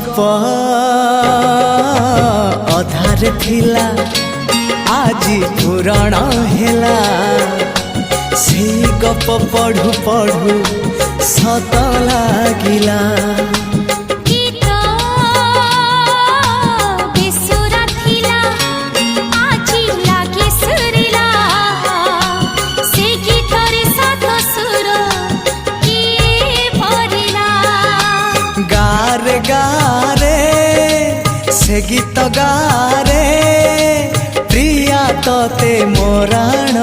गप अधार थिला आजी पुराण हेला से गप पढ़ु पढ़ु सत लागिला गारे गारे से गीत गारे प्रिया तोते मोराण